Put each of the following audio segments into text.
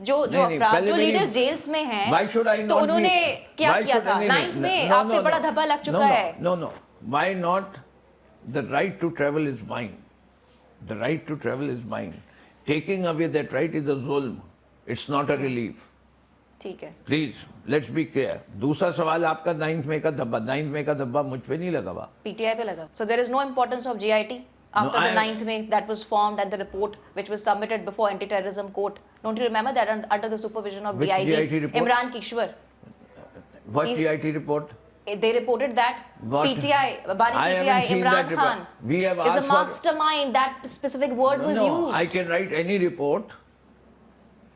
जो जो नहीं, अफराद पहले जो मेरी- लीडर्स जेल्स में हैं, Why should I तो not उन्होंने be- क्या why किया should- था? नहीं, नाइन्थ नहीं, में no, आप पे no, बड़ा no. धब्बा लग चुका No, है। no, no. Why not? The right to travel is mine. The right to travel is mine. Taking away that right is a zulm. It's not a relief. ठीक है, Please, let's be clear. दूसरा सवाल आपका 9th में का धब्बा, 9th में का धब्बा मुझ पे नहीं लगा हुआ। पीटीआई पे लगा। So there is no importance of GIT after the 9th May that was formed and the report which was submitted before anti-terrorism court. Don't you remember that under the supervision of Which DIT report? Imran Kishwar? What He- GIT report? They reported that What? PTI, Bani I haven't PTI, seen Imran that report. Khan We have is a asked for- mastermind. That specific word was No, used. I can write any report.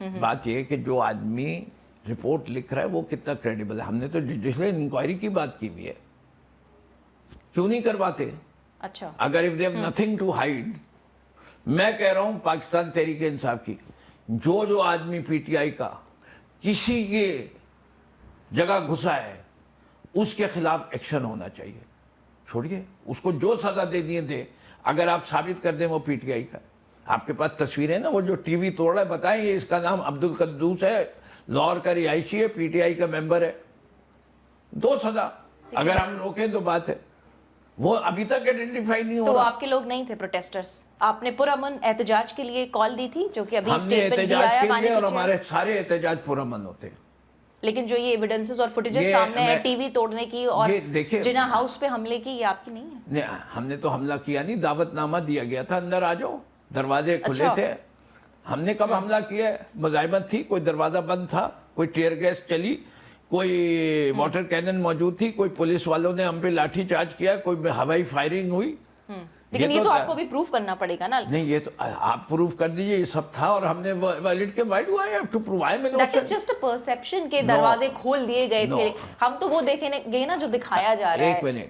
बात ये है कि जो आदमी report लिख रहा है वो कितना क्रेडिबल है। हमने तो जुडिशियल इंक्वायरी की बात की हुई है, क्यों नहीं करवाते? अच्छा, अगर if they have nothing to hide, मैं कह रहा हूं पाकिस्तान तहरीक इंसाफ की जो आदमी पीटीआई का किसी के जगह घुसा है उसके खिलाफ एक्शन होना चाहिए। छोड़िए उसको जो सजा दे दिए दे, अगर आप साबित कर दें वो पीटीआई का। आपके पास तस्वीरें ना, वो जो टीवी तोड़ रहा है, बताएं ये इसका नाम अब्दुल कद्दूस है, लाहौर का रिहायशी है, पीटीआई का मेंबर है। दो सजा अगर हम रोकें तो बात है। वो अभी तक आइडेंटिफाई नहीं हो तो रहा। आपके लोग नहीं थे प्रोटेस्टर्स? आपने पुरअमन एहतजाज के लिए कॉल दी थी, जो कि अभी हमने स्टेटमेंट दिया एहतजाज है के बानी लिए और PTI। हमारे सारे एहतजाज पुरअमन होते हैं। लेकिन जो ये एविडेंसेस और फुटेजेस ये सामने है मैं- टीवी तोड़ने की और ये देखिए- जिना हाउस पे हमले की, ये आपकी नहीं है? नहीं, हमने तो हमला किया नहीं, दावतनामा दिया गया था, अंदर आ जाओ, दरवाजे खुले अच्छा। थे। हमने कब हमला किया है? मुजाहिमत थी, कोई दरवाजा बंद था, कोई टीयर गैस चली, कोई वाटर कैनन मौजूद थी, कोई पुलिस वालों ने हम पे लाठी चार्ज किया, कोई हवाई फायरिंग हुई। लेकिन ये तो आपको भी प्रूफ करना पड़ेगा ना। नहीं, ये तो आप प्रूफ कर दीजिए, ये सब था और हमने वैलिड के why do I have to prove? I am that is just a perception के दरवाजे खोल दिए गए थे। हम तो वो देखेंगे ना जो दिखाया जा रहा है। एक मिनट,